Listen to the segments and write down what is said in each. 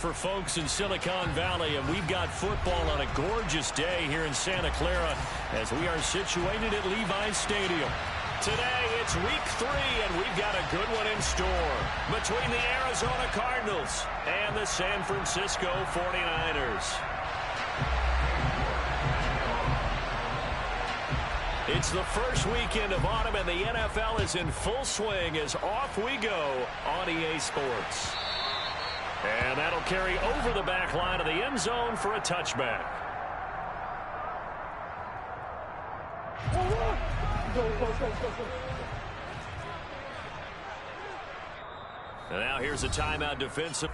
For folks in Silicon Valley, and we've got football on a gorgeous day here in Santa Clara as we are situated at Levi's Stadium. Today, it's week 3, and we've got a good one in store between the Arizona Cardinals and the San Francisco 49ers. It's the first weekend of autumn, and the NFL is in full swing as off we go on EA Sports. And that'll carry over the back line of the end zone for a touchback. And now here's a timeout defensive.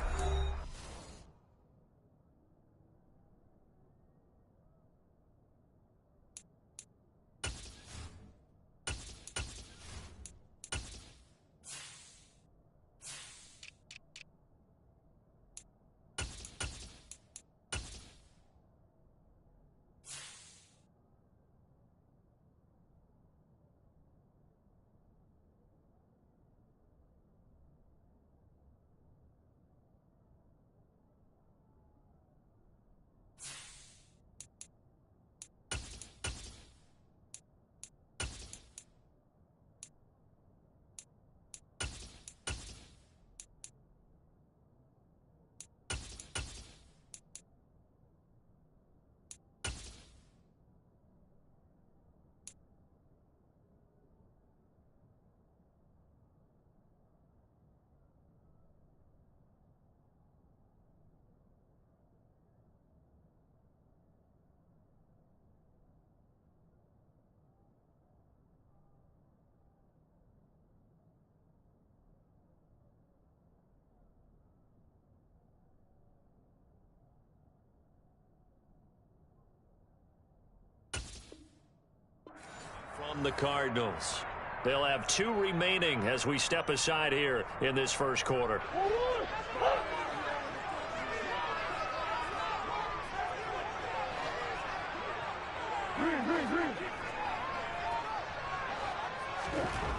From the Cardinals. They'll have 2 remaining as we step aside here in this first quarter.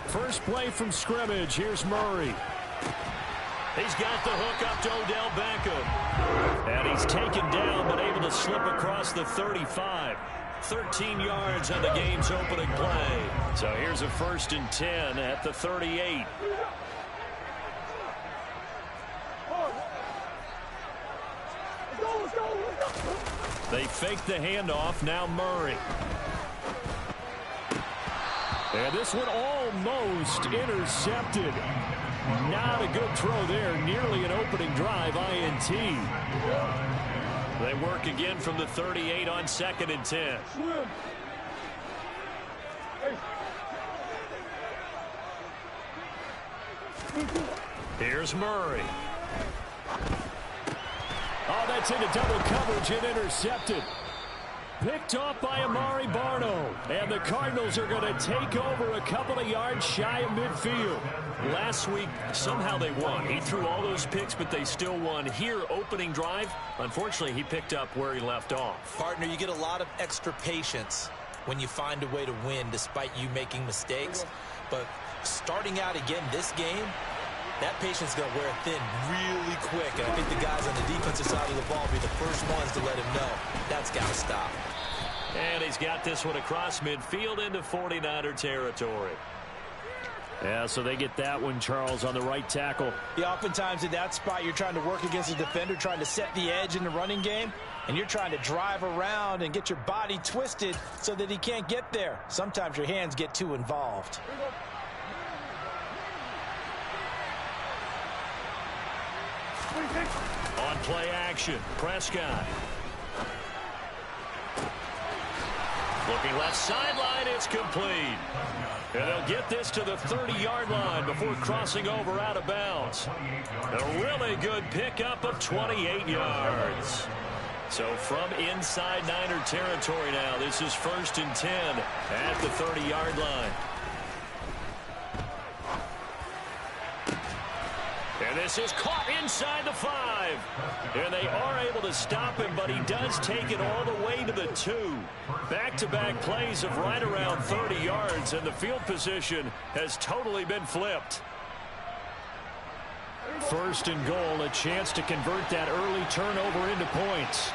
First play from scrimmage. Here's Murray. He's got the hook up to Odell Beckham. And he's taken down but able to slip across the 35. 13 yards on the game's opening play. So here's a 1st and 10 at the 38. They fake the handoff. Now Murray. And this one almost intercepted. Not a good throw there. Nearly an opening drive INT. They work again from the 38 on 2nd and 10. Here's Murray. Oh, that's into double coverage and intercepted. Picked off by Amari Barno. And the Cardinals are going to take over a couple of yards shy of midfield. Last week, somehow they won. He threw all those picks, but they still won. Here, opening drive, unfortunately, he picked up where he left off. Partner, you get a lot of extra patience when you find a way to win despite you making mistakes. But starting out again this game, that patience is going to wear thin really quick. And I think the guys on the defensive side of the ball will be the first ones to let him know that's got to stop. And he's got this one across midfield into 49er territory. Yeah, so they get that one, Charles, on the right tackle. Yeah, oftentimes in that spot, you're trying to work against a defender, trying to set the edge in the running game, and you're trying to drive around and get your body twisted so that he can't get there. Sometimes your hands get too involved. On play action, Prescott. Looking left sideline, it's complete. And they'll get this to the 30-yard line before crossing over out of bounds. A really good pickup of 28 yards. So from inside Niner territory now, this is 1st and 10 at the 30-yard line. And this is caught inside the 5. And they are able to stop him, but he does take it all the way to the 2. Back-to-back plays of right around 30 yards, and the field position has totally been flipped. First and goal, a chance to convert that early turnover into points.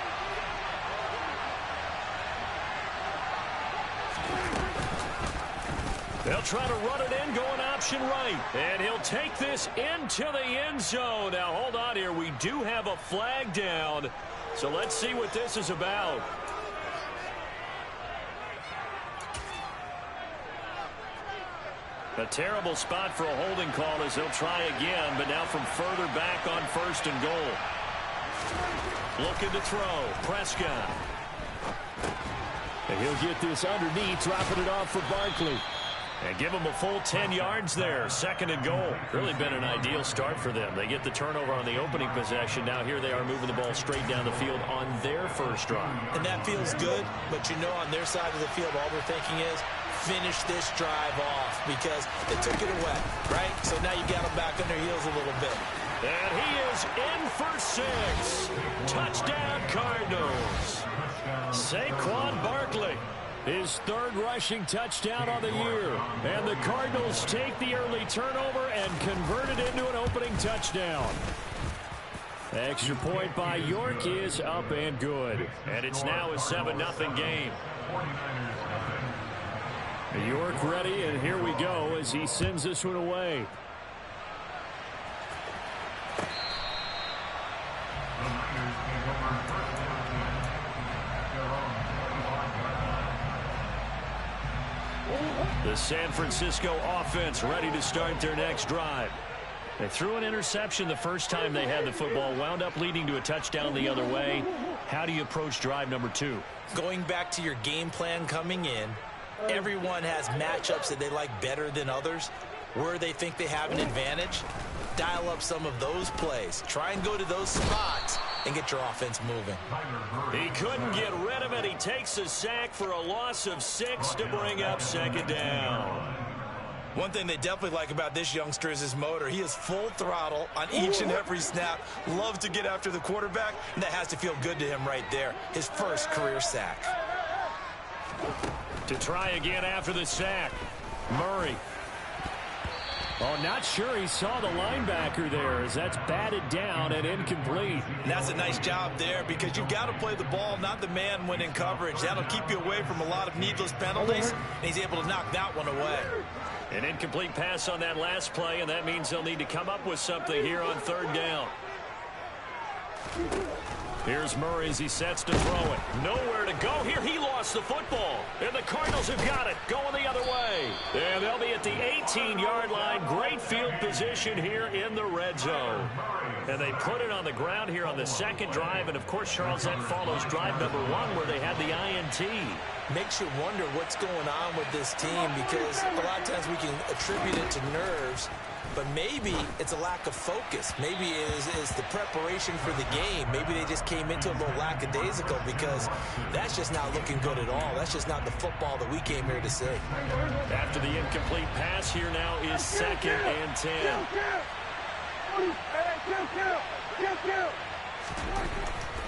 They'll try to run it in, going option right. And he'll take this into the end zone. Now, hold on here. We do have a flag down. So let's see what this is about. A terrible spot for a holding call as they'll try again, but now from further back on first and goal. Looking to throw. Prescott. And he'll get this underneath, dropping it off for Barkley. And give them a full 10 yards there. Second and goal. Really been an ideal start for them. They get the turnover on the opening possession. Now here they are moving the ball straight down the field on their first drive. And that feels good, but you know on their side of the field all they're thinking is finish this drive off because they took it away, right? So now you got them back on their heels a little bit. And he is in for 6. Touchdown Cardinals. Saquon Barkley. His third rushing touchdown on the year. And the Cardinals take the early turnover and convert it into an opening touchdown. Extra point by York is up and good. And it's now a 7-0 game. York ready, and here we go as he sends this one away. The San Francisco offense ready to start their next drive. They threw an interception the first time they had the football, wound up leading to a touchdown the other way. How do you approach drive number 2? Going back to your game plan coming in, everyone has matchups that they like better than others. Where they think they have an advantage, dial up some of those plays. Try and go to those spots and get your offense moving. He couldn't get rid of it. He takes a sack for a loss of 6 to bring up second down. One thing they definitely like about this youngster is his motor. He is full throttle on each and every snap. Loves to get after the quarterback, and that has to feel good to him right there. His first career sack. To try again after the sack. Murray. Oh, not sure he saw the linebacker there as that's batted down and incomplete. And that's a nice job there because you've got to play the ball, not the man when in coverage. That'll keep you away from a lot of needless penalties, and he's able to knock that one away. An incomplete pass on that last play, and that means they'll need to come up with something here on third down. Here's Murray as he sets to throw it. Nowhere to go here. He lost the football. And the Cardinals have got it. Going the other way. And they'll be at the 18-yard line. Great field position here in the red zone. And they put it on the ground here on the second drive. And, of course, Charles, that follows drive number 1 where they had the INT. Makes you wonder what's going on with this team because a lot of times we can attribute it to nerves. But maybe it's a lack of focus. Maybe it is the preparation for the game. Maybe they just came into a little lackadaisical because that's just not looking good at all. That's just not the football that we came here to see. After the incomplete pass, here now is 2nd and 10.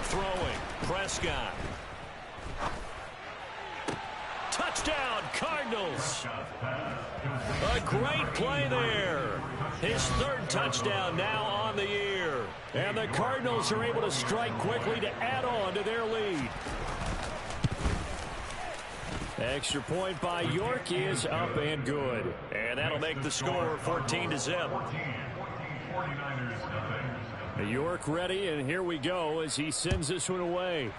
Throwing, Prescott. Touchdown, Cardinals. A great play there. His third touchdown now on the year. And the Cardinals are able to strike quickly to add on to their lead. Extra point by York is up and good. And that'll make the score 14-0. York ready, and here we go as he sends this one away.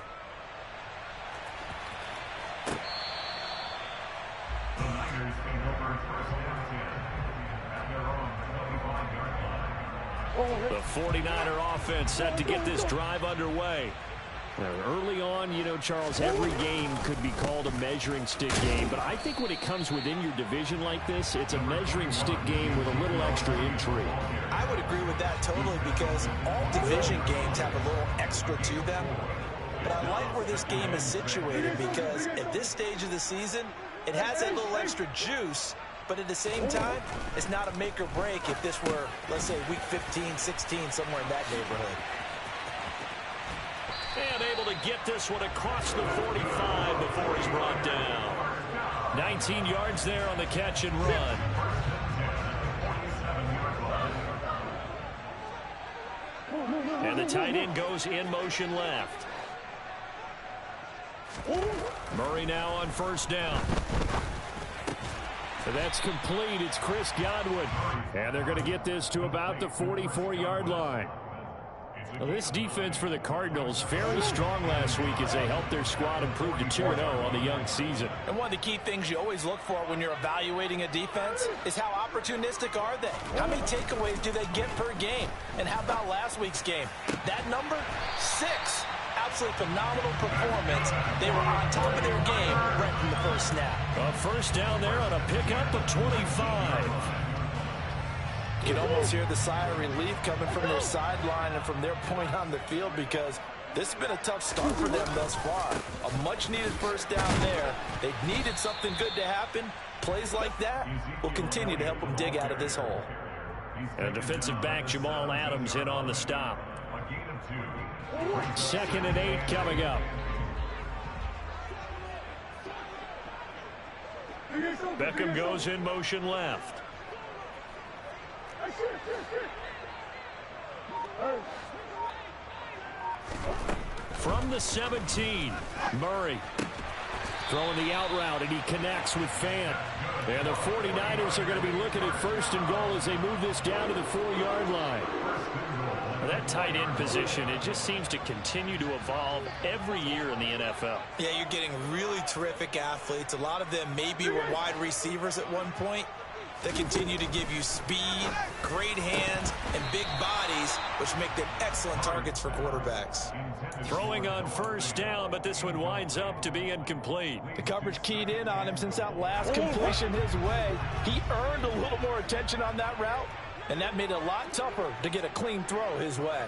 The 49er offense set to get this drive underway. Early on, you know, Charles, every game could be called a measuring stick game, but I think when it comes within your division like this, it's a measuring stick game with a little extra intrigue. I would agree with that totally because all division games have a little extra to them. But I like where this game is situated because at this stage of the season, it has that little extra juice. But at the same time, it's not a make or break if this were, let's say, week 15, 16, somewhere in that neighborhood. And able to get this one across the 45 before he's brought down. 19 yards there on the catch and run. tight end goes in motion left. Murray now on first down. That's complete. It's Chris Godwin. And they're going to get this to about the 44-yard line. Well, this defense for the Cardinals, very strong last week as they helped their squad improve to 2-0 on the young season. And one of the key things you always look for when you're evaluating a defense is how opportunistic are they? How many takeaways do they get per game? And how about last week's game? That number, 6. Absolutely phenomenal performance. They were on top of their game right from the first snap. A first down there on a pickup of 25. You can almost hear the sigh of relief coming from their sideline and from their point on the field because this has been a tough start for them thus far. A much-needed first down there. They needed something good to happen. Plays like that will continue to help them dig out of this hole. And defensive back Jamal Adams in on the stop. 2nd and 8 coming up. Beckham goes in motion left. From the 17, Murray throwing the out route, and he connects with Fant. And the 49ers are going to be looking at 1st and goal as they move this down to the 4-yard line. That tight end position, it just seems to continue to evolve every year in the NFL. Yeah, you're getting really terrific athletes. A lot of them maybe were wide receivers at one point. They continue to give you speed, great hands, and big bodies, which make them excellent targets for quarterbacks. Throwing on first down, but this one winds up to be incomplete. The coverage keyed in on him since that last completion his way. He earned a little more attention on that route, and that made it a lot tougher to get a clean throw his way.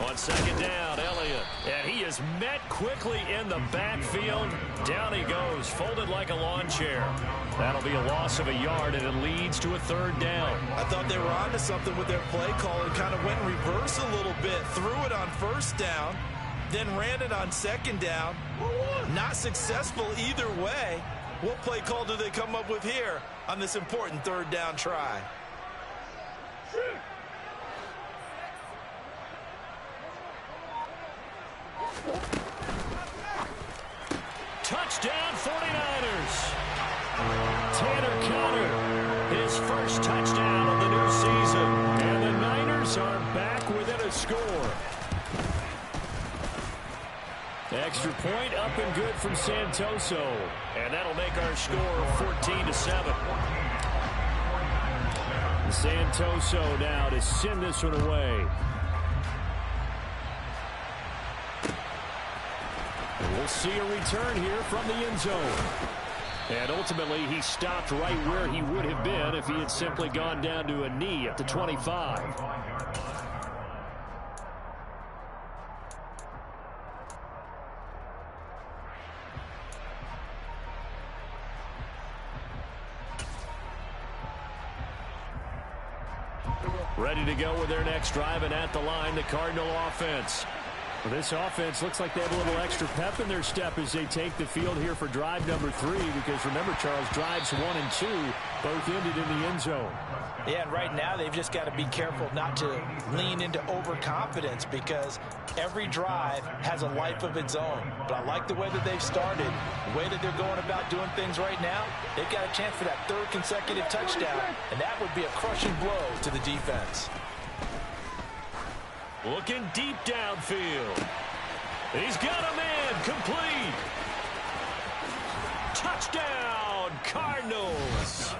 On 2nd down, Elliott. And he is met quickly in the backfield. Down he goes, folded like a lawn chair. That'll be a loss of a yard, and it leads to a 3rd down. I thought they were onto something with their play call and kind of went in reverse a little bit. Threw it on 1st down, then ran it on 2nd down. Not successful either way. What play call do they come up with here on this important 3rd down try? Touchdown 49ers. Tanner Conner, his first touchdown of the new season. And the Niners are back within a score. Extra point up and good from Santoso. And that'll make our score 14-7. Santoso now to send this one away. We'll see a return here from the end zone. And ultimately, he stopped right where he would have been if he had simply gone down to a knee at the 25. Ready to go with their next drive, and at the line, the Cardinal offense. Well, this offense looks like they have a little extra pep in their step as they take the field here for drive number 3, because remember, Charles, drives 1 and 2 both ended in the end zone. Yeah, and right now they've just got to be careful not to lean into overconfidence because every drive has a life of its own. But I like the way that they've started, the way that they're going about doing things right now. They've got a chance for that 3rd consecutive touchdown, and that would be a crushing blow to the defense. Looking deep downfield. He's got a man, complete. Touchdown, Cardinals.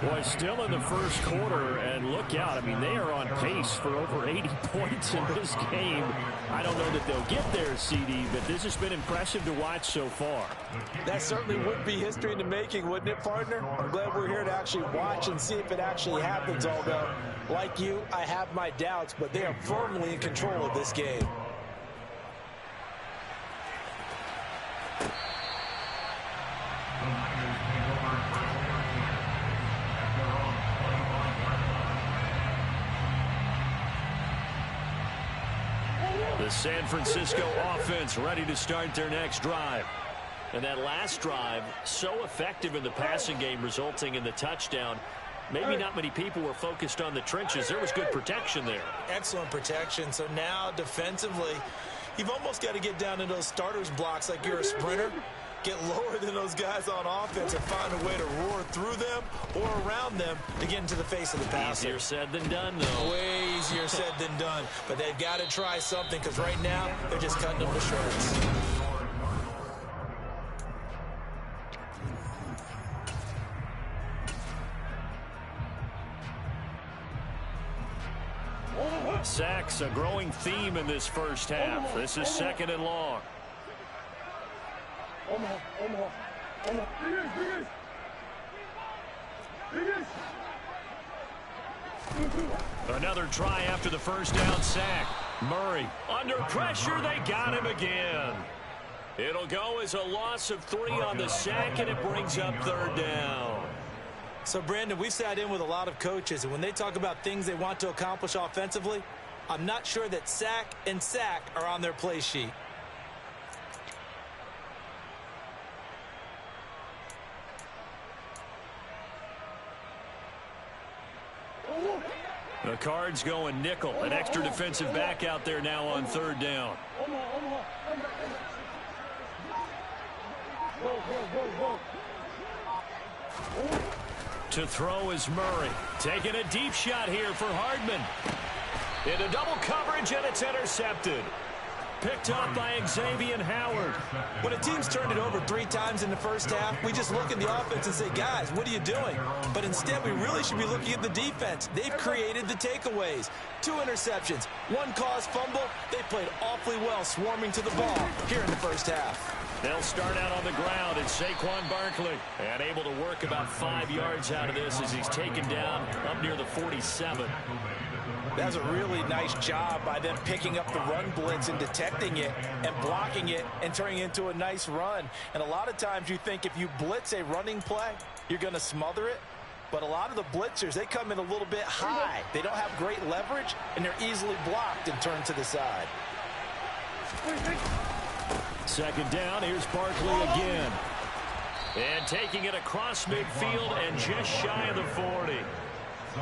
Boy, still in the first quarter, and look out. I mean, they are on pace for over 80 points in this game. I don't know that they'll get there, CD, but this has been impressive to watch so far. That certainly would be history in the making, wouldn't it, partner? I'm glad we're here to actually watch and see if it actually happens, although, like you, I have my doubts, but they are firmly in control of this game. The San Francisco offense ready to start their next drive. And that last drive, so effective in the passing game, resulting in the touchdown. maybe not many people were focused on the trenches. There was good protection there. Excellent protection. So now defensively, you've almost got to get down to those starters blocks like you're a sprinter. Get lower than those guys on offense and find a way to roar through them or around them to get into the face of the passer. Easier said than done, though. Way easier said than done. But they've got to try something because right now they're just cutting them to shreds. Sacks, a growing theme in this first half. This is 2nd and long. Another try after the first down sack. Murray under pressure. They got him again. It'll go as a loss of 3 on the sack, and it brings up 3rd down. So, Brandon, we've sat in with a lot of coaches, and when they talk about things they want to accomplish offensively, I'm not sure that sack and sack are on their play sheet. The Cards going nickel. An extra defensive back out there now on 3rd down. To throw is Murray. Taking a deep shot here for Hardman. Into double coverage, and it's intercepted. Picked up by Xavier Howard. When a team's turned it over 3 times in the first half, we just look at the offense and say, guys, what are you doing? But instead, we really should be looking at the defense. They've created the takeaways. 2 interceptions, 1 caused fumble. They played awfully well swarming to the ball here in the first half. They'll start out on the ground, and Saquon Barkley, and able to work about 5 yards out of this as he's taken down up near the 47. That's a really nice job by them picking up the run blitz and detecting it and blocking it and turning it into a nice run. And a lot of times you think if you blitz a running play, you're going to smother it. But a lot of the blitzers, they come in a little bit high. They don't have great leverage, and they're easily blocked and turned to the side. 2nd down, here's Barkley again. And taking it across midfield and just shy of the 40.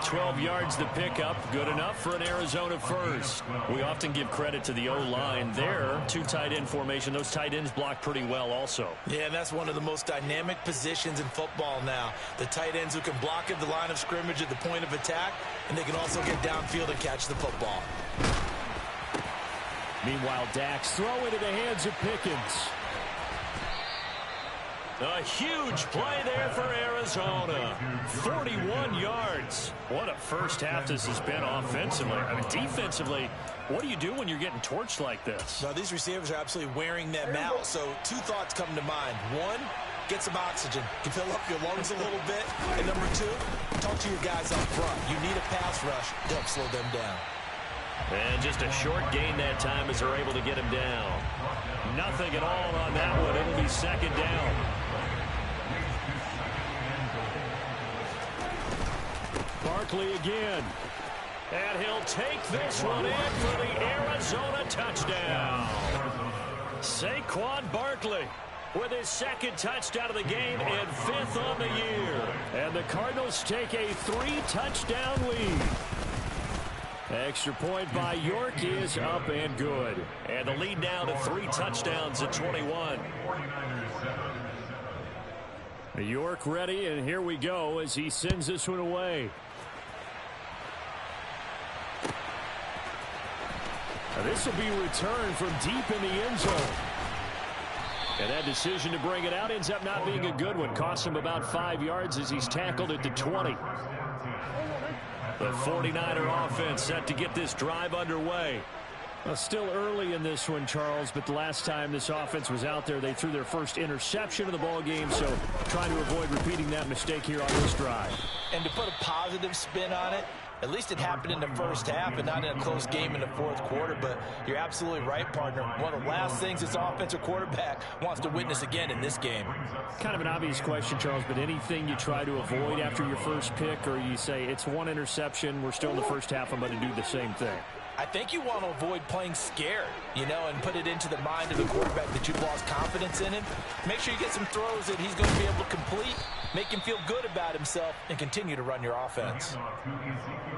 12 yards to pick up, good enough for an Arizona first. We often give credit to the O-line there. 2 tight end formation. Those tight ends block pretty well also. Yeah, and that's one of the most dynamic positions in football now. The tight ends who can block at the line of scrimmage at the point of attack, and they can also get downfield and catch the football. Meanwhile, Dak's throw into the hands of Pickens. A huge play there for Arizona. 41 yards. What a first half this has been offensively. I mean, defensively, what do you do when you're getting torched like this? Now, these receivers are absolutely wearing them out. So 2 thoughts come to mind. 1, get some oxygen. You can fill up your lungs a little bit. And number 2, talk to your guys up front. You need a pass rush to help slow them down. And just a short gain that time as they're able to get him down. Nothing at all on that one. It'll be 2nd down. Barkley again. And he'll take this one in for the Arizona touchdown. Saquon Barkley with his 2nd touchdown of the game and 5th on the year. And the Cardinals take a 3-touchdown lead. Extra point by York is up and good. And the lead now to 3 touchdowns at 21. York ready, and here we go as he sends this one away. Now this will be returned from deep in the end zone. And that decision to bring it out ends up not being a good one. Costs him about 5 yards as he's tackled at the 20. The 49er offense set to get this drive underway. Well, still early in this one, Charles, but the last time this offense was out there, they threw their first interception of the ball game, so trying to avoid repeating that mistake here on this drive. And to put a positive spin on it, at least it happened in the first half and not in a close game in the 4th quarter. But you're absolutely right, partner. One of the last things this offensive quarterback wants to witness again in this game. Kind of an obvious question, Charles, but anything you try to avoid after your first pick, or you say it's 1 interception, we're still in the first half, I'm going to do the same thing? I think you want to avoid playing scared, you know, and put it into the mind of the quarterback that you've lost confidence in him. Make sure you get some throws that he's going to be able to complete, make him feel good about himself, and continue to run your offense.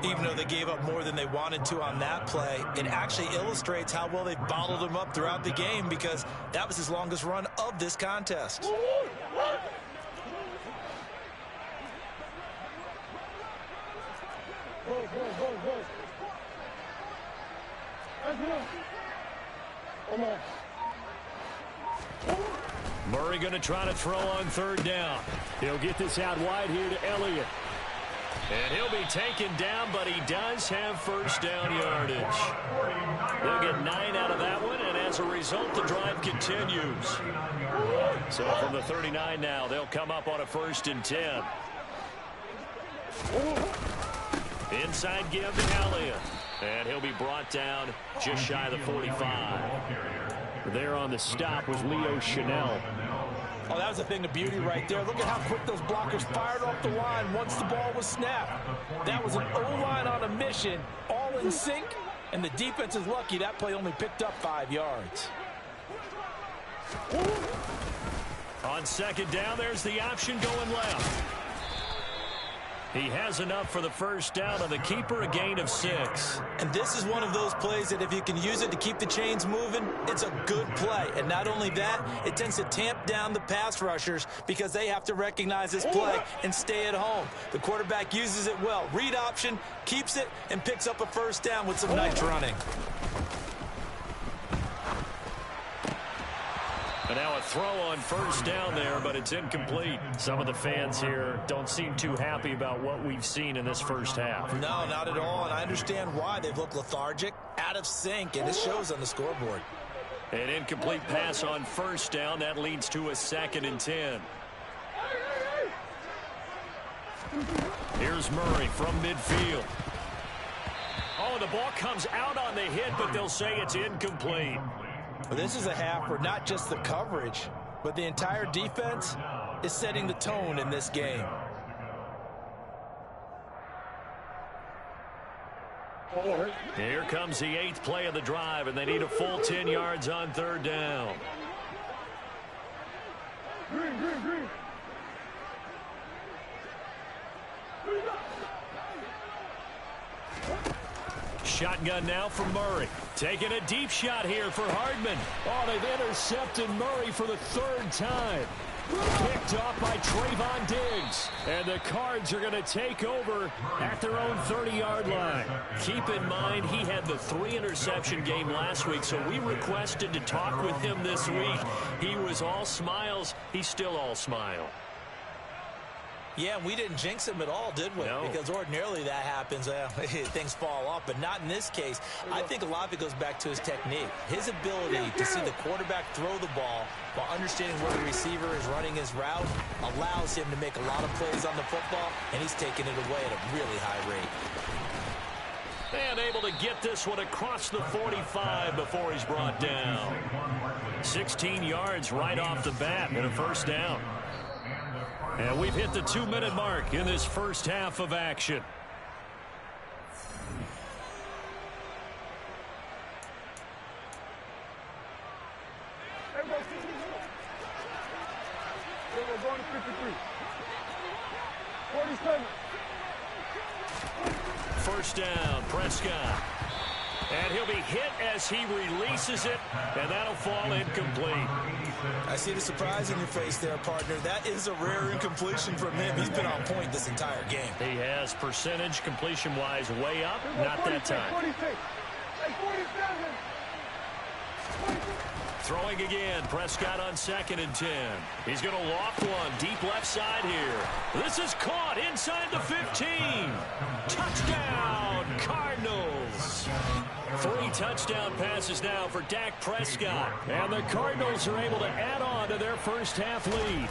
Even though they gave up more than they wanted to on that play, it actually illustrates how well they've bottled him up throughout the game, because that was his longest run of this contest. Murray going to try to throw on third down. He'll get this out wide here to Elliott. And he'll be taken down, but he does have first down yardage. They'll get 9 out of that one, and as a result, the drive continues. So from the 39 now, they'll come up on a 1st and 10. Inside give to Elliott. And he'll be brought down just shy of the 45. There on the stop was Leo Chanel. Oh, that was a thing of beauty right there. Look at how quick those blockers fired off the line once the ball was snapped. That was an O-line on a mission, all in sync, and the defense is lucky that play only picked up 5 yards. On 2nd down, there's the option going left. He has enough for the first down on the keeper, a gain of 6. And this is one of those plays that if you can use it to keep the chains moving, it's a good play. And not only that, it tends to tamp down the pass rushers because they have to recognize this play and stay at home. The quarterback uses it well. Read option, keeps it, and picks up a first down with some nice running. And now a throw on first down there, but it's incomplete. Some of the fans here don't seem too happy about what we've seen in this first half. No, not at all, and I understand why. They've looked lethargic, out of sync, and it shows on the scoreboard. An incomplete pass on first down. That leads to a 2nd and 10. Here's Murray from midfield. Oh, the ball comes out on the hit, but they'll say it's incomplete. Well, this is a half where not just the coverage, but the entire defense is setting the tone in this game. Here comes the 8th play of the drive, and they need a full 10 yards on 3rd down. Shotgun now for Murray. Taking a deep shot here for Hardman. Oh, they've intercepted Murray for the 3rd time. Picked off by Trayvon Diggs. And the Cards are going to take over at their own 30-yard line. Keep in mind, he had the 3-interception game last week, so we requested to talk with him this week. He was all smiles. He's still all smile. Yeah, we didn't jinx him at all, did we? No. Because ordinarily that happens, things fall off, but not in this case. I think a lot of it goes back to his technique. His ability to see the quarterback throw the ball while understanding where the receiver is running his route allows him to make a lot of plays on the football, and he's taking it away at a really high rate. And able to get this one across the 45 before he's brought down. 16 yards right off the bat and a first down. And we've hit the 2-minute mark in this first half of action. First down, Prescott. And he'll be hit as he releases it, and that'll fall incomplete. I see the surprise in your face there, partner. That is a rare incompletion from him. He's been on point this entire game. He has percentage completion-wise way up, not that time. Throwing again, Prescott on 2nd and 10. He's going to loft one deep left side here. This is caught inside the 15. Touchdown, Cardinals. 3 touchdown passes now for Dak Prescott. And the Cardinals are able to add on to their first half lead.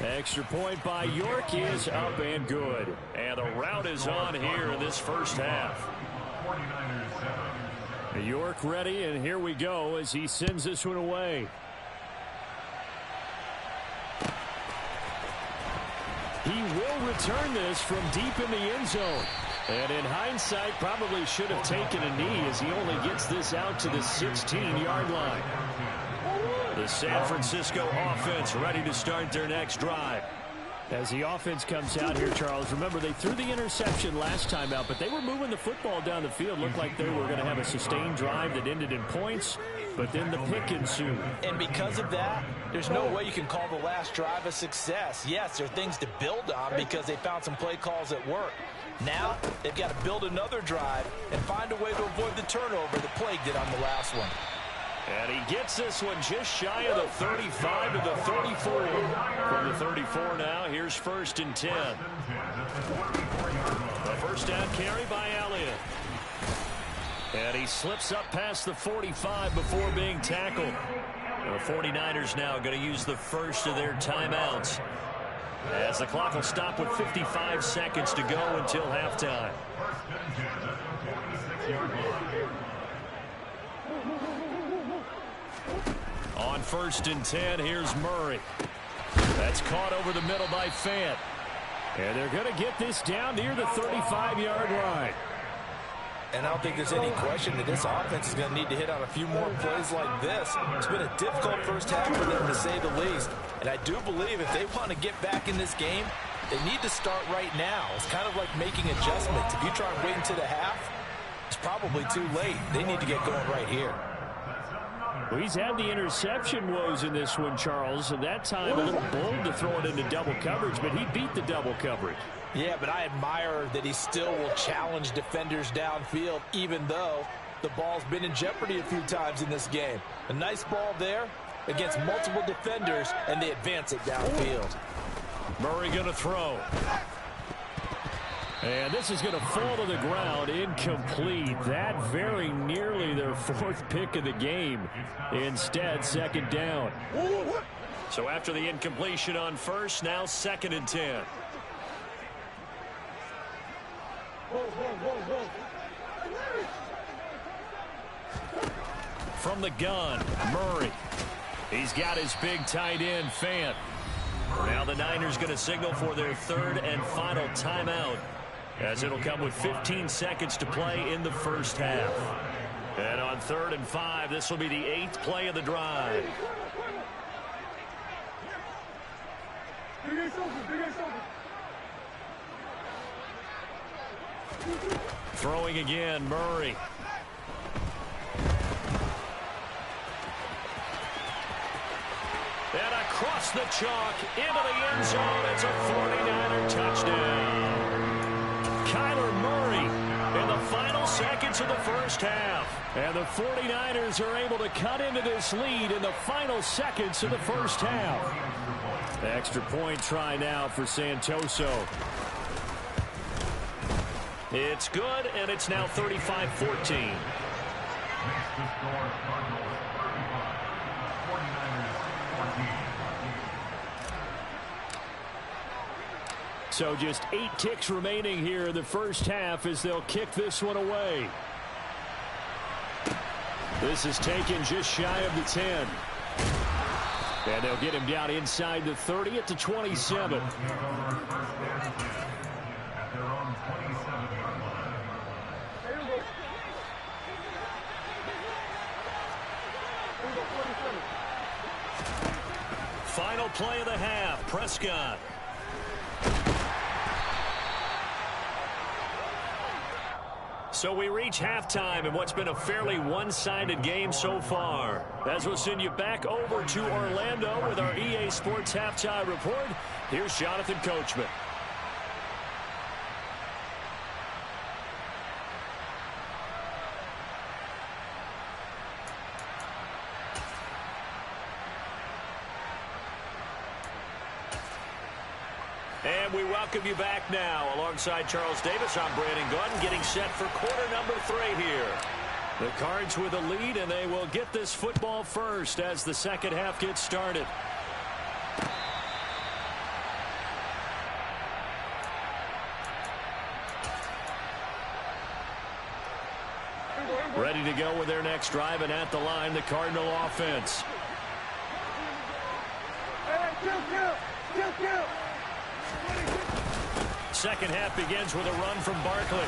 Extra point by York is up and good. And the route is on here in this first half. York ready, and here we go as he sends this one away. He will return this from deep in the end zone. And in hindsight, probably should have taken a knee as he only gets this out to the 16-yard line. The San Francisco offense ready to start their next drive. As the offense comes out here, Charles, remember they threw the interception last time out, but they were moving the football down the field. Looked like they were going to have a sustained drive that ended in points, but then the pick ensued. And because of that, there's no way you can call the last drive a success. Yes, there are things to build on because they found some play calls that work. Now, they've got to build another drive and find a way to avoid the turnover that plagued it on the last one. And he gets this one just shy of the 35 to the 34. From the 34 now, here's 1st and 10. The first down carry by Elliott. And he slips up past the 45 before being tackled. The 49ers now going to use the first of their timeouts, as the clock will stop with 55 seconds to go until halftime. On 1st and 10, here's Murray. That's caught over the middle by Fant. And they're going to get this down near the 35-yard line. And I don't think there's any question that this offense is going to need to hit on a few more plays like this. It's been a difficult first half for them, to say the least. And I do believe if they want to get back in this game, they need to start right now. It's kind of like making adjustments. If you try and wait until the half, it's probably too late. They need to get going right here. Well, he's had the interception woes in this one, Charles, and that time a little bold to throw it into double coverage, but he beat the double coverage. Yeah, but I admire that he still will challenge defenders downfield, even though the ball's been in jeopardy a few times in this game. A nice ball there against multiple defenders, and they advance it downfield. Murray going to throw. And this is going to fall to the ground, incomplete. That very nearly their 4th pick of the game. Instead, 2nd down. So after the incompletion on first, now 2nd and 10. From the gun, Murray. He's got his big tight end, Fant. Now the Niners going to signal for their 3rd and final timeout, as it'll come with 15 seconds to play in the first half. And on 3rd and 5, this will be the 8th play of the drive. Throwing again, Murray. And across the chalk into the end zone. It's a 49er touchdown. Kyler Murray in the final seconds of the first half. And the 49ers are able to cut into this lead in the final seconds of the first half. Extra point try now for Santoso. It's good, and it's now 35-14. So just 8 ticks remaining here in the first half as they'll kick this one away. This is taken just shy of the 10. And they'll get him down inside the 30 at the 27. Final play of the half, Prescott. So we reach halftime in what's been a fairly one-sided game so far. As we'll send you back over to Orlando with our EA Sports Halftime Report, here's Jonathan Coachman. And we welcome you back now. Alongside Charles Davis, I'm Brandon Gunn, getting set for quarter number 3 here. The Cards with a lead, and they will get this football first as the second half gets started. Ready to go with their next drive, and at the line, the Cardinal offense. second half begins with a run from Barkley.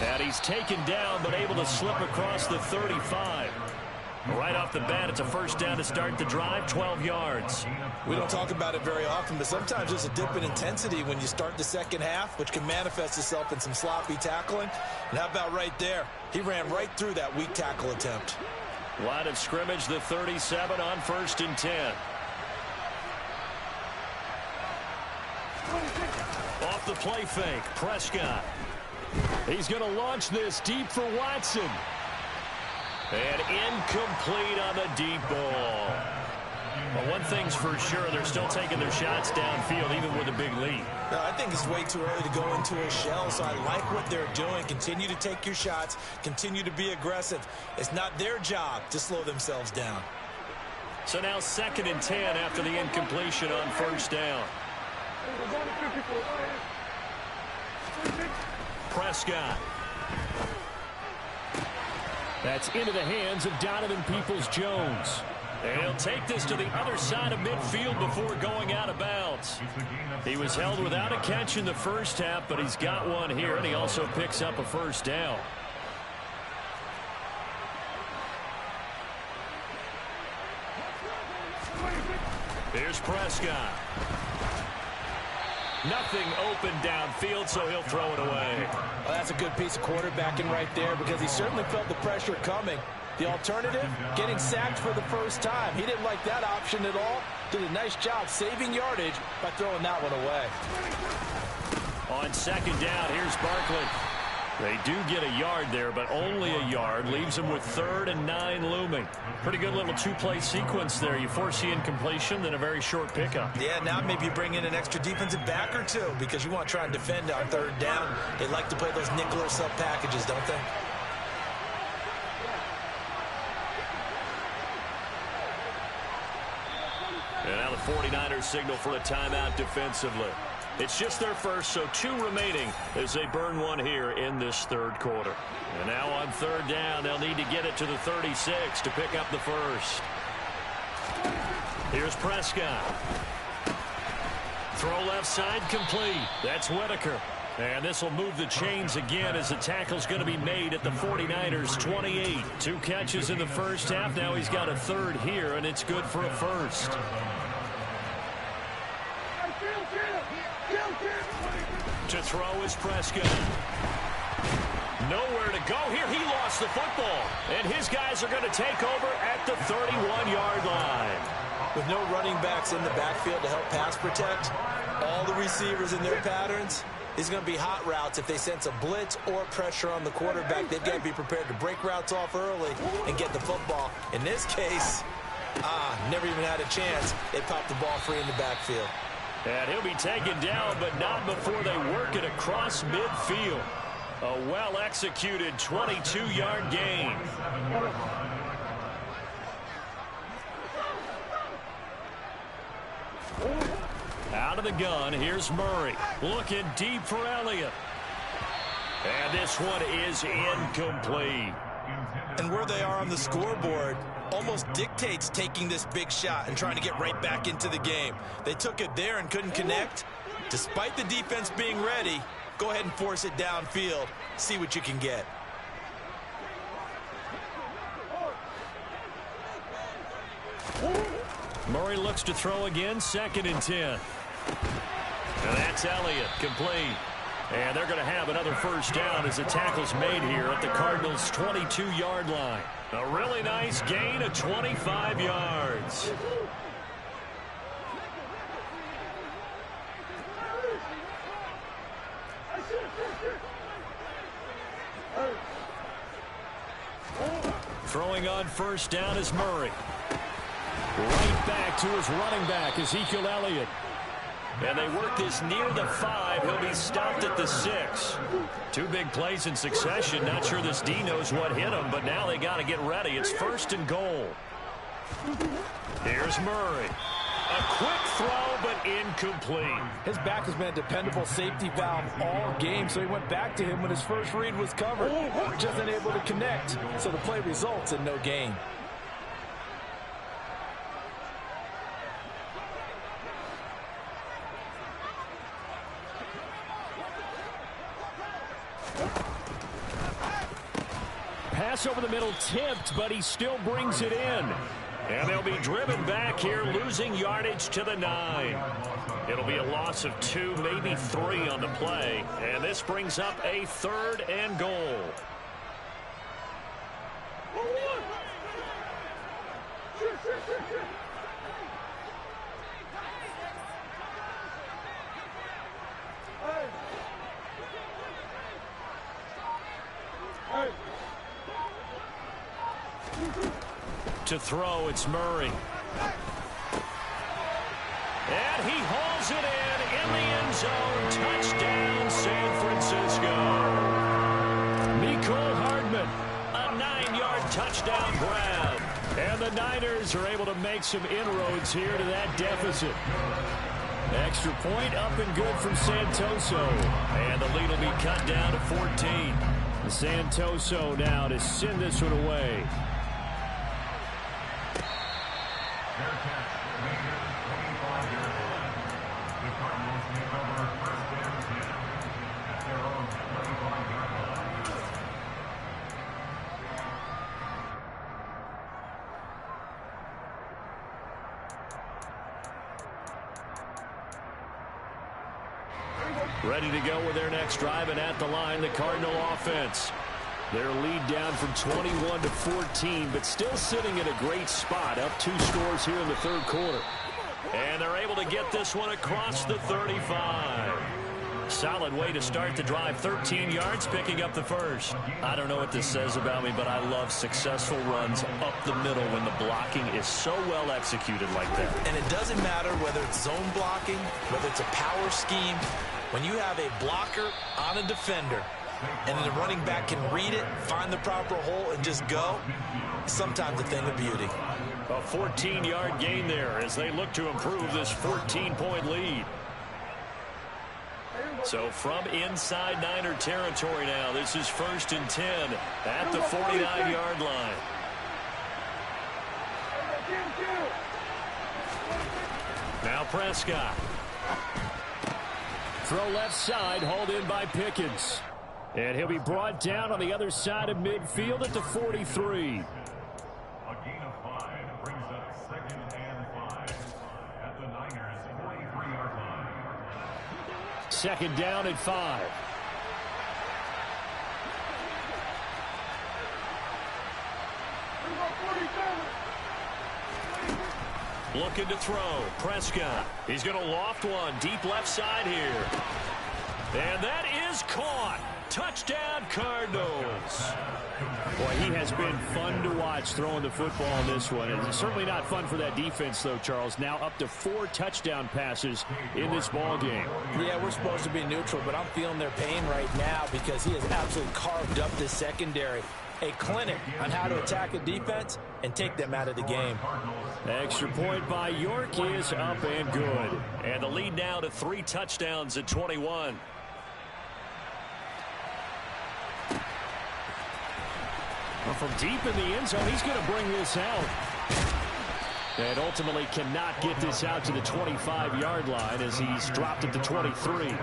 And he's taken down, but able to slip across the 35. Right off the bat, it's a first down to start the drive, 12 yards. We don't talk about it very often, but sometimes there's a dip in intensity when you start the second half, which can manifest itself in some sloppy tackling. And how about right there? He ran right through that weak tackle attempt. Line of scrimmage, the 37 on 1st and 10. Off the play fake, Prescott. He's going to launch this deep for Watson. And incomplete on the deep ball. Well, one thing's for sure, they're still taking their shots downfield, even with a big lead. No, I think it's way too early to go into a shell, so I like what they're doing. Continue to take your shots. Continue to be aggressive. It's not their job to slow themselves down. So now 2nd and 10 after the incompletion on 1st down. Prescott. That's into the hands of Donovan Peoples-Jones. And he'll take this to the other side of midfield before going out of bounds. He was held without a catch in the first half, but he's got one here, and he also picks up a first down. Here's Prescott. Nothing open downfield, so he'll throw it away. Well, that's a good piece of quarterbacking right there because he certainly felt the pressure coming. The alternative, getting sacked for the first time. He didn't like that option at all. Did a nice job saving yardage by throwing that one away. On 2nd down, here's Barkley. They do get a yard there, but only a yard. Leaves them with 3rd and 9 looming. Pretty good little two-play sequence there. You force the incompletion, then a very short pickup. Yeah, now maybe you bring in an extra defensive back or two because you want to try and defend on 3rd down. They like to play those nickel or sub packages, don't they? And now the 49ers signal for a timeout defensively. It's just their first, so 2 remaining as they burn one here in this 3rd quarter. And now on 3rd down, they'll need to get it to the 36 to pick up the first. Here's Prescott. Throw left side complete. That's Whitaker. And this will move the chains again as the tackle's going to be made at the 49ers 28. 2 catches in the first half. Now he's got a 3rd here, and it's good for a first. To throw is Prescott. Nowhere to go here. He lost the football. And his guys are going to take over at the 31-yard line. With no running backs in the backfield to help pass protect, all the receivers in their patterns, these are going to be hot routes. If they sense a blitz or pressure on the quarterback, they've got to be prepared to break routes off early and get the football. In this case, never even had a chance. They popped the ball free in the backfield. And he'll be taken down, but not before they work it across midfield. A well-executed 22-yard gain. Out of the gun, here's Murray. Looking deep for Elliott. And this one is incomplete. And where they are on the scoreboard almost dictates taking this big shot and trying to get right back into the game. They took it there and couldn't connect. Despite the defense being ready, go ahead and force it downfield. See what you can get. Murray looks to throw again, 2nd and 10. And that's Elliott, complete. And they're going to have another first down as the tackle's made here at the Cardinals' 22-yard line. A really nice gain of 25 yards. Throwing on first down is Murray. Right back to his running back, Ezekiel Elliott. And they work this near the 5. He'll be stopped at the 6. 2 big plays in succession. Not sure this D knows what hit him, but now they got to get ready. It's 1st and goal. Here's Murray. A quick throw, but incomplete. His back has been a dependable safety valve all game, so he went back to him when his first read was covered. Just unable to connect, so the play results in no gain. pass over the middle tipped, but he still brings it in. And they'll be driven back here, losing yardage to the 9. It'll be a loss of 2, maybe 3 on the play. And this brings up a 3rd and goal. To throw, it's Murray. And he hauls it in the end zone. Touchdown, San Francisco. Mecole Hardman, a 9-yard touchdown grab. And the Niners are able to make some inroads here to that deficit. Extra point up and good from Santoso. And the lead will be cut down to 14. Santoso now to send this one away. Ready to go with their next drive, and at the line, the Cardinal offense. Their lead down from 21 to 14, but still sitting in a great spot, up 2 scores here in the 3rd quarter. And they're able to get this one across the 35. Solid way to start the drive. 13 yards, picking up the first. I don't know what this says about me, but I love successful runs up the middle when the blocking is so well executed like that. And it doesn't matter whether it's zone blocking, whether it's a power scheme. When you have a blocker on a defender and the running back can read it, find the proper hole, and just go, sometimes a thing of beauty. A 14-yard gain there as they look to improve this 14-point lead. So from inside Niner territory now, this is 1st and 10 at the 49-yard line. Now Prescott. Throw left side, hauled in by Pickens. And he'll be brought down on the other side of midfield at the 43. A gain of 5 brings up 2nd and 5 at the Niners' 43-yard line. 2nd down and 5. Looking to throw. Prescott. He's going to loft one. Deep left side here. And that is caught. Touchdown, Cardinals. Boy, he has been fun to watch throwing the football in this one. And it's certainly not fun for that defense, though, Charles. Now up to 4 touchdown passes in this ball game. Yeah, we're supposed to be neutral, but I'm feeling their pain right now because he has absolutely carved up the secondary. A clinic on how to attack a defense and take them out of the game. Extra point by York is up and good. And the lead now to 3 touchdowns at 21. Well, from deep in the end zone, he's going to bring this out. And ultimately cannot get this out to the 25-yard line as he's dropped at the 23.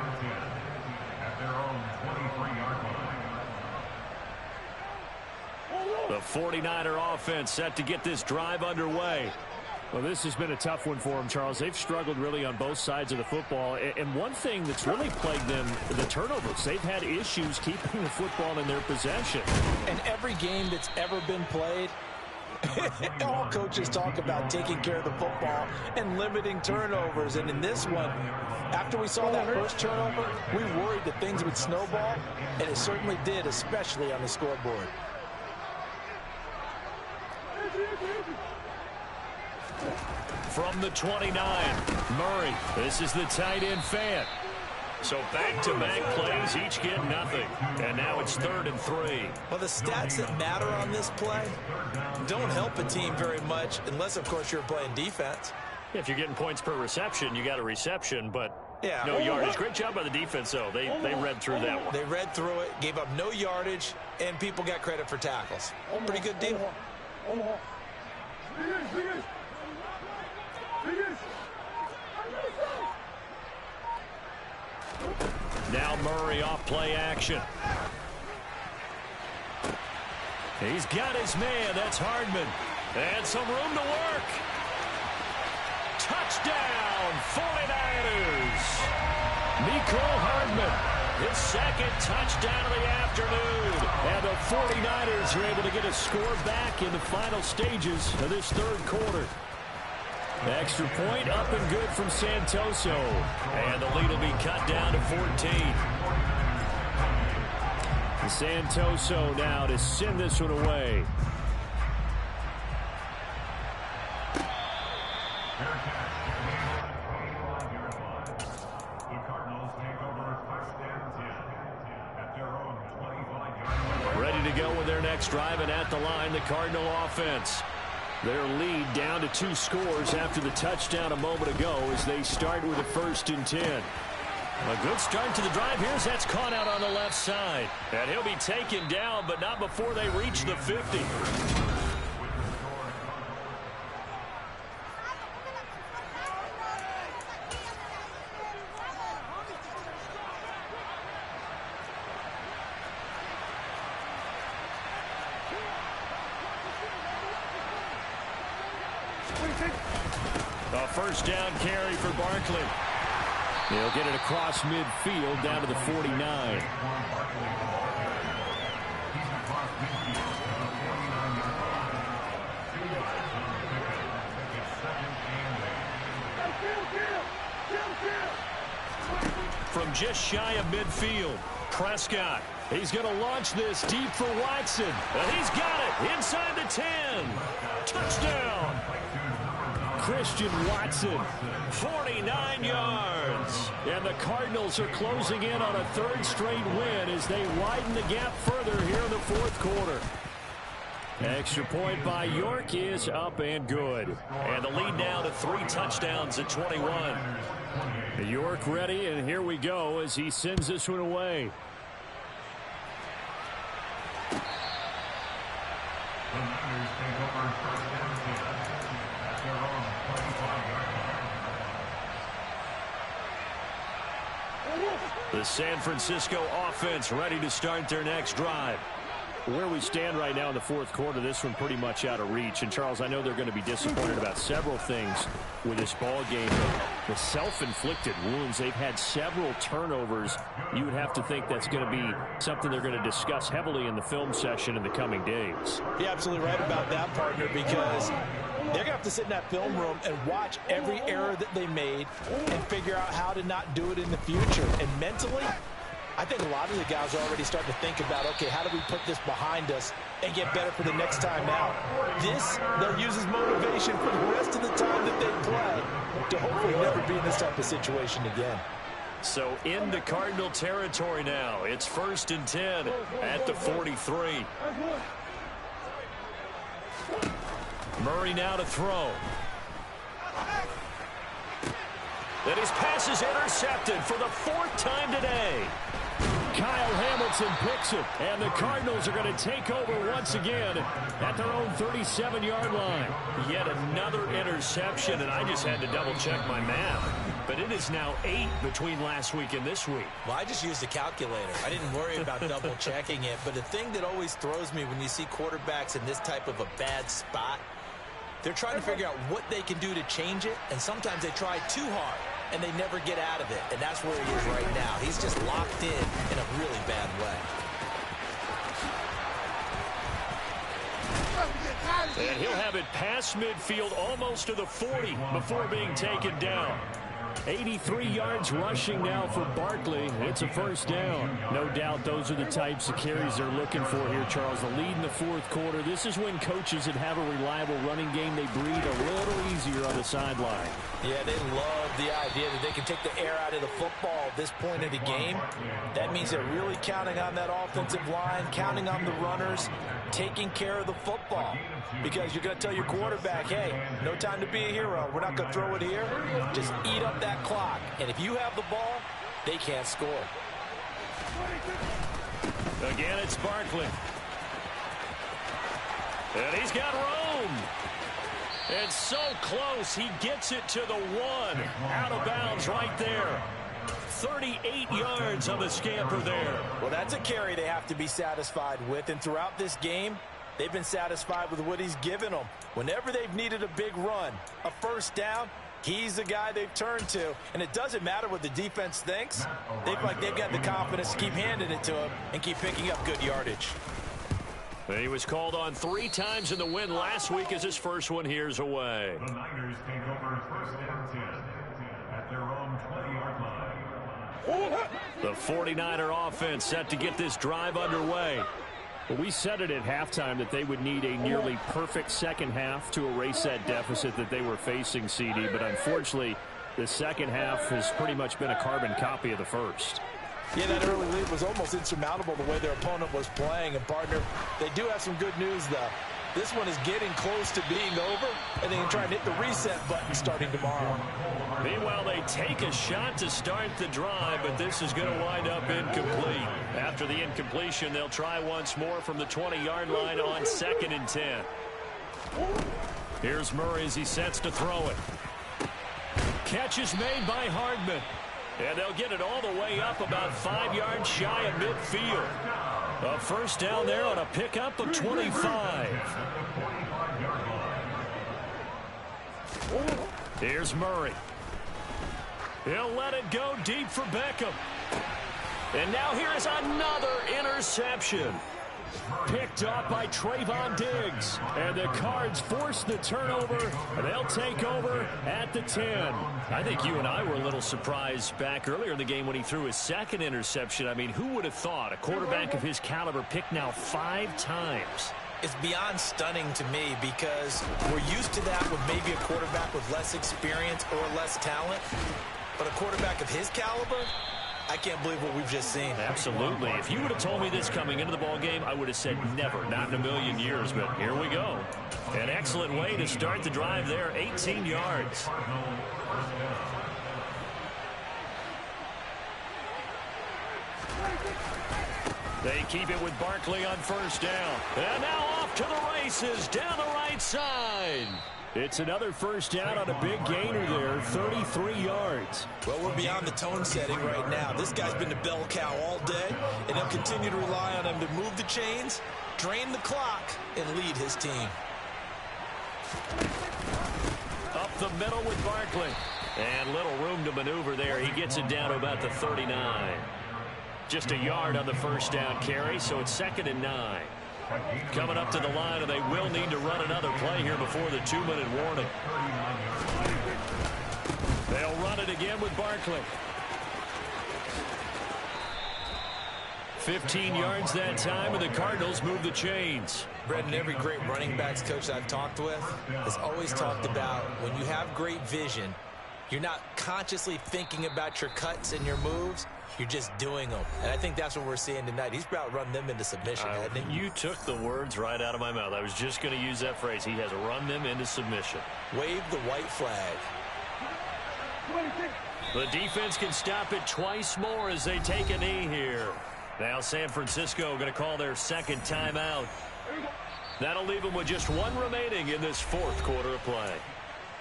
The 49er offense set to get this drive underway. Well, this has been a tough one for them, Charles. They've struggled really on both sides of the football. And one thing that's really plagued them, the turnovers. They've had issues keeping the football in their possession. And every game that's ever been played, all coaches talk about taking care of the football and limiting turnovers. And in this one, after we saw that first turnover, we worried that things would snowball, and it certainly did, especially on the scoreboard. From the 29, Murray. This is the tight end fan. So back-to-back plays, each get nothing. And now it's 3rd and 3. Well, the stats that matter on this play don't help a team very much unless, of course, you're playing defense. If you're getting points per reception, you got a reception, but yeah, no yardage. Great job by the defense, though. They read through that one. They read through it, gave up no yardage, and people got credit for tackles. Pretty good deal. Now Murray off play action. He's got his man. That's Hardman. And some room to work. Touchdown, 49ers. Mecole Hardman, his second touchdown of the afternoon. And the 49ers are able to get a score back in the final stages of this third quarter. Extra point up and good from Santoso. And the lead will be cut down to 14. Santoso now to send this one away. Ready to go with their next drive, and at the line, the Cardinal offense. Their lead down to 2 scores after the touchdown a moment ago as they start with a 1st and 10. A good start to the drive. Here's that's caught out on the left side. And he'll be taken down, but not before they reach the 50. A first down carry for Barkley. He'll get it across midfield down to the 49. From just shy of midfield, Prescott. He's going to launch this deep for Watson. And he's got it inside the 10. Touchdown. Christian Watson, 49 yards. And the Cardinals are closing in on a 3rd straight win as they widen the gap further here in the 4th quarter. Extra point by York is up and good. And the lead now to 3 touchdowns at 21. York ready, and here we go as he sends this one away. The San Francisco offense ready to start their next drive. Where we stand right now in the 4th quarter, this one pretty much out of reach. And, Charles, I know they're going to be disappointed about several things with this ball game. The self-inflicted wounds, they've had several turnovers. You would have to think that's going to be something they're going to discuss heavily in the film session in the coming days. You're absolutely right about that, partner, because they're going to have to sit in that film room and watch every error that they made and figure out how to not do it in the future. And mentally, I think a lot of the guys are already starting to think about, okay, how do we put this behind us and get better for the next time out? This, they'll use as motivation for the rest of the time that they play to hopefully never be in this type of situation again. So into Cardinal territory now. It's 1st and 10 at the 43. Murray now to throw. And his pass is intercepted for the 4th time today. Kyle Hamilton picks it, and the Cardinals are going to take over once again at their own 37-yard line. Yet another interception, and I just had to double-check my math. But it is now 8 between last week and this week. Well, I just used a calculator. I didn't worry about double-checking it. But the thing that always throws me when you see quarterbacks in this type of a bad spot, they're trying to figure out what they can do to change it, and sometimes they try too hard, and they never get out of it. And that's where he is right now. He's just locked in a really bad way. And he'll have it past midfield almost to the 40 before being taken down. 83 yards rushing now for Barkley. It's a 1st down. No doubt those are the types of carries they're looking for here, Charles. The lead in the 4th quarter. This is when coaches that have a reliable running game, they breathe a little easier on the sideline. Yeah, they love the idea that they can take the air out of the football at this point of the game. That means they're really counting on that offensive line, counting on the runners, taking care of the football. Because you're going to tell your quarterback, hey, no time to be a hero. We're not going to throw it here. Just eat up that clock. And if you have the ball, they can't score. Again, it's Barkley. And he's got room. And so close, he gets it to the 1. Out of bounds right there. 38 yards on the scamper there. Well, that's a carry they have to be satisfied with. And throughout this game, They've been satisfied with what he's given them. Whenever they've needed a big run, a first down, he's the guy they've turned to. And it doesn't matter what the defense thinks. They've got the confidence to keep handing it to him and keep picking up good yardage. He was called on 3 times in the win last week as his first one here's away. The Niners take over first and 10 at their own 20-yard line. The 49er offense set to get this drive underway. Well, we said it at halftime that they would need a nearly perfect second half to erase that deficit that they were facing, CD. But unfortunately, the second half has pretty much been a carbon copy of the first. Yeah, that early lead was almost insurmountable the way their opponent was playing. And, partner, they do have some good news, though. This one is getting close to being over, and they can try and hit the reset button starting tomorrow. Meanwhile, they take a shot to start the drive, but this is going to wind up incomplete. After the incompletion, they'll try once more from the 20-yard line on 2nd and 10. Here's Murray as he sets to throw it. Catch is made by Hardman. And they'll get it all the way up about 5 yards shy of midfield. A first down there on a pickup of 25. Here's Murray. He'll let it go deep for Beckham. And now here is another interception. Picked off by Trayvon Diggs. And the Cards force the turnover. And they'll take over at the 10. I think you and I were a little surprised back earlier in the game when he threw his second interception. I mean, who would have thought a quarterback of his caliber picked now 5 times? It's beyond stunning to me because we're used to that with maybe a quarterback with less experience or less talent. But a quarterback of his caliber, I can't believe what we've just seen. Absolutely. If you would have told me this coming into the ball game, I would have said never, not in a million years. But here we go. An excellent way to start the drive there, 18 yards. They keep it with Barkley on first down. And now off to the races down the right side. It's another first down on a big gainer there, 33 yards. Well, we're beyond the tone setting right now. This guy's been the bell cow all day, and he'll continue to rely on him to move the chains, drain the clock, and lead his team. Up the middle with Barkley. And little room to maneuver there. He gets it down to about the 39. Just a yard on the first down carry, so it's 2nd and 9. Coming up to the line, and they will need to run another play here before the 2-minute warning. They'll run it again with Barkley. 15 yards that time, and the Cardinals move the chains. Brendan, every great running backs coach I've talked with has always talked about when you have great vision, you're not consciously thinking about your cuts and your moves. You're just doing them. And I think that's what we're seeing tonight. He's about to run them into submission, hasn't he? You took the words right out of my mouth. I was just going to use that phrase. He has run them into submission. Wave the white flag. The defense can stop it twice more as they take a knee here. Now San Francisco going to call their second timeout. That'll leave them with just 1 remaining in this 4th quarter of play.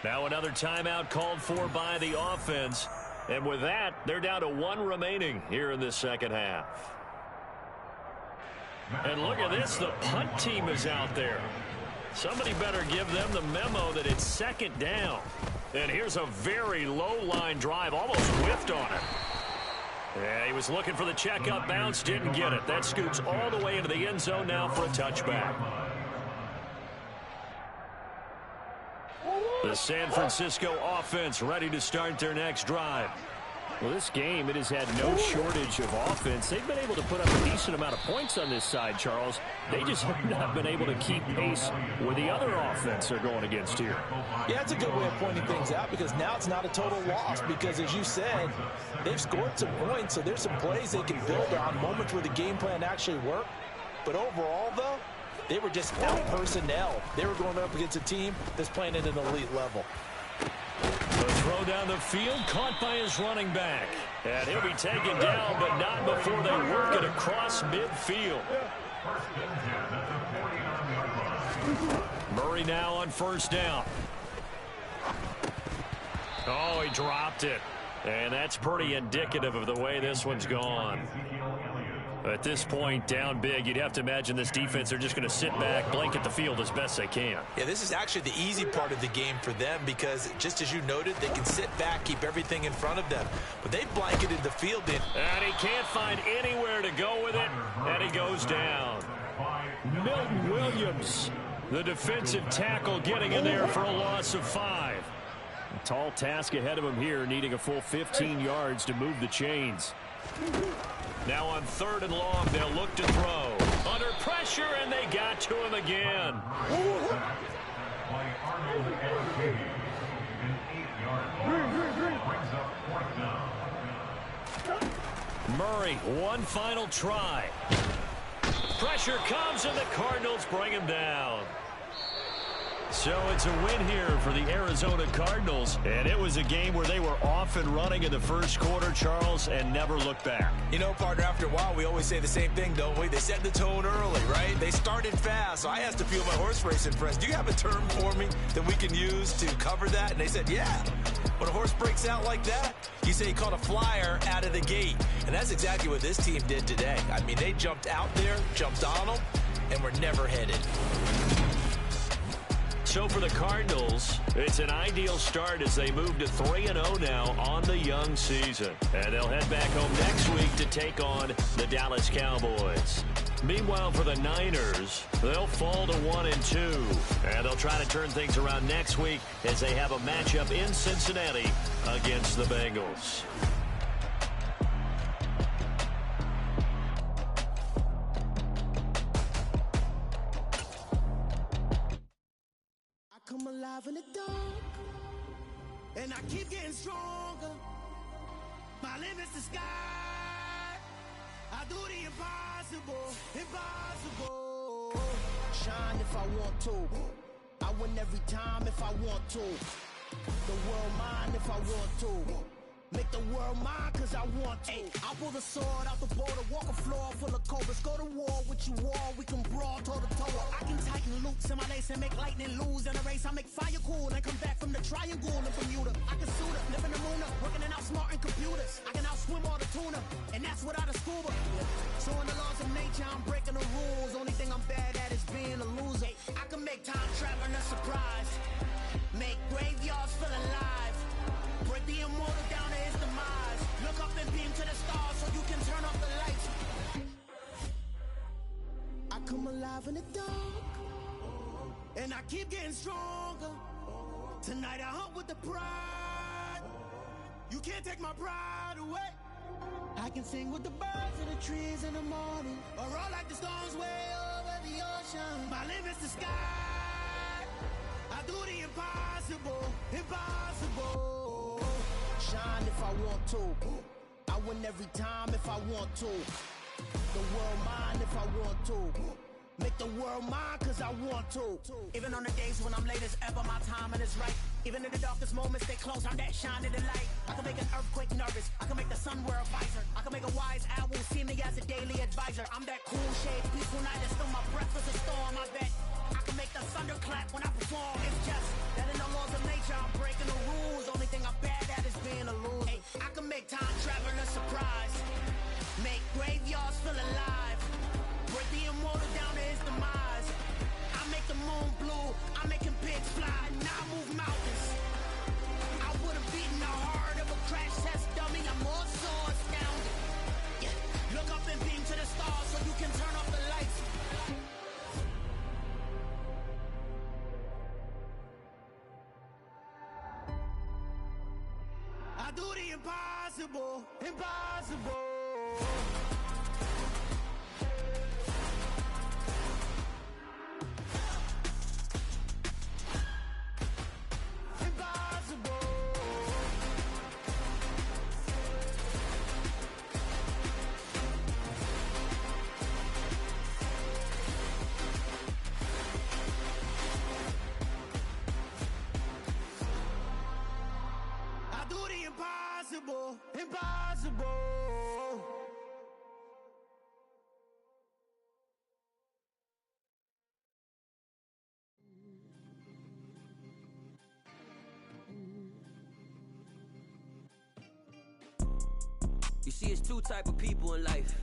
Now another timeout called for by the offense. And with that, they're down to 1 remaining here in this second half. And look at this. The punt team is out there. Somebody better give them the memo that it's 2nd down. And here's a very low-line drive. Almost whiffed on it. Yeah, he was looking for the check-up bounce. Didn't get it. That scoots all the way into the end zone now for a touchback. The San Francisco offense ready to start their next drive. Well, this game, it has had no shortage of offense. They've been able to put up a decent amount of points on this side, Charles. They just have not been able to keep pace with the other offense they're going against here. Yeah, that's a good way of pointing things out because now it's not a total loss because, as you said, they've scored some points, so there's some plays they can build on, moments where the game plan actually worked. But overall, though, they were just out personnel. They were going up against a team that's playing at an elite level. The throw down the field, caught by his running back. And he'll be taken down, but not before they work it across midfield. Murray now on first down. Oh, he dropped it. And that's pretty indicative of the way this one's gone. At this point, down big, you'd have to imagine this defense, they're just going to sit back, blanket the field as best they can. Yeah, this is actually the easy part of the game for them because, just as you noted, they can sit back, keep everything in front of them. But they blanketed the field in. And he can't find anywhere to go with it, and he goes down. Milton Williams, the defensive tackle, getting in there for a loss of 5. A tall task ahead of him here, needing a full 15 yards to move the chains. Now on 3rd and long, they'll look to throw. Under pressure, and they got to him again. By Arnold King, an 8-yard loss brings up 4th down. Murray, one final try. Pressure comes, and the Cardinals bring him down. So it's a win here for the Arizona Cardinals, and it was a game where they were off and running in the first quarter, Charles, and never looked back. You know, partner, after a while, we always say the same thing, don't we? They set the tone early, right? They started fast, so I asked a few of my horse racing friends, do you have a term for me that we can use to cover that? And they said, yeah. When a horse breaks out like that, you say he caught a flyer out of the gate. And that's exactly what this team did today. I mean, they jumped out there, jumped on them, and were never headed. So for the Cardinals, it's an ideal start as they move to 3-0 now on the young season. And they'll head back home next week to take on the Dallas Cowboys. Meanwhile, for the Niners, they'll fall to 1-2. And they'll try to turn things around next week as they have a matchup in Cincinnati against the Bengals. Come alive in the dark, and I keep getting stronger. My limit's the sky. I do the impossible, impossible. Shine if I want to. I win every time if I want to. The world mine if I want to. Make the world mine cause I want to. I'll pull the sword out the border, walk a floor full of cobras. Go to war with you all, we can brawl toe to toe. I can tighten loops in my lace and make lightning lose in a race. I make fire cool and come back from the triangle in Bermuda. I can suit up, live in the moon up, working and outsmarting computers. I can outswim all the tuna, and that's without a scuba. So in the laws of nature, I'm breaking the rules. Only thing I'm bad at is being a loser. I can make time traveling a surprise, make graveyards feel alive. Break the immortal down to his demise. Look up and beam to the stars so you can turn off the lights. I come alive in the dark, and I keep getting stronger. Tonight I hunt with the pride. You can't take my pride away. I can sing with the birds and the trees in the morning, or roll like the storms way over the ocean. My limit's the sky. I do the impossible, impossible. Shine if I want to. I win every time if I want to. The world mine if I want to. Make the world mine cause I want to. Even on the days when I'm late as ever, my timing is right. Even in the darkest moments, they close, I'm that shining the light. I can make an earthquake nervous, I can make the sun wear a visor. I can make a wise owl see me as a daily advisor. I'm that cool shade, peaceful night, and still my breath is a storm, I bet. I can make the thunder clap when I perform. It's just that in the laws of nature, I'm breaking the rules. Only thing I'm bad at is being a loser. Hey, I can make time traveling a surprise, make graveyards feel alive, break the immortal down to his demise. I make the moon blue, I'm making pigs fly, now I move mountains. I would've beaten the heart of a crash test dummy. I'm more so astounded. Yeah. Look up and beam to the stars so you can turn off the lights. I do the impossible, impossible. Impossible. I do the impossible, impossible. You see, it's two type of people in life.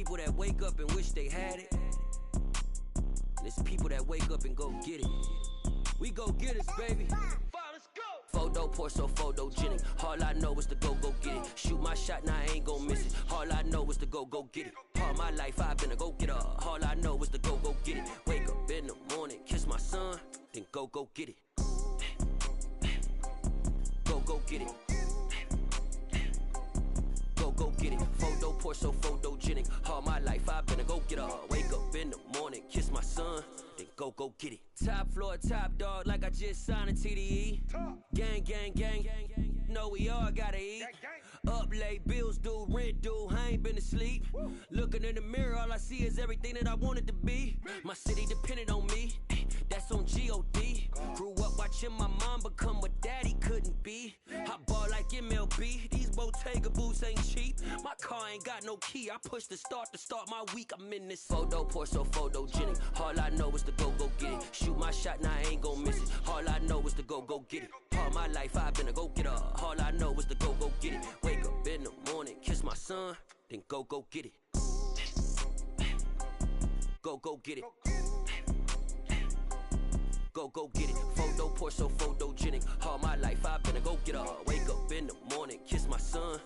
people that wake up and wish they had it. And it's people that wake up and go get it. We go get it, baby. Let's go. Photo pour so photogenic. All I know is to go get it. Shoot my shot, now I ain't gon' miss it. All I know is to go get it. All my life I've been a go-getter. All I know is to go get it. Wake up in the morning, kiss my son, then go get it. Go get it. Go get it. Photo pour so photogenic. All my life I've been a go-getter. Wake up in the morning, kiss my son, then go get it. Top floor, top dog, like I just signed a TDE. Gang, gang, gang, gang. Know we all gotta eat. Up late, bills due, rent due, I ain't been asleep. Looking in the mirror, all I see is everything that I wanted to be. My city depended on me, that's on G.O.D. Grew up watching my mom become what daddy couldn't be. I ball like MLB, these Bottega boots ain't cheap. My car ain't got no key, I push the start to start my week. I'm in this photo pour so photogenic. All I know is to go get it. Shoot my shot, now I ain't gon' miss it. All I know is to go get it. All my life I've been a go-getter. All I know is to go get it. Wake up in the morning, kiss my son, then go get it. Go get it. Go get it. Photo pour so photogenic. All my life I've been a go-getter. Wake up in the morning, kiss my son,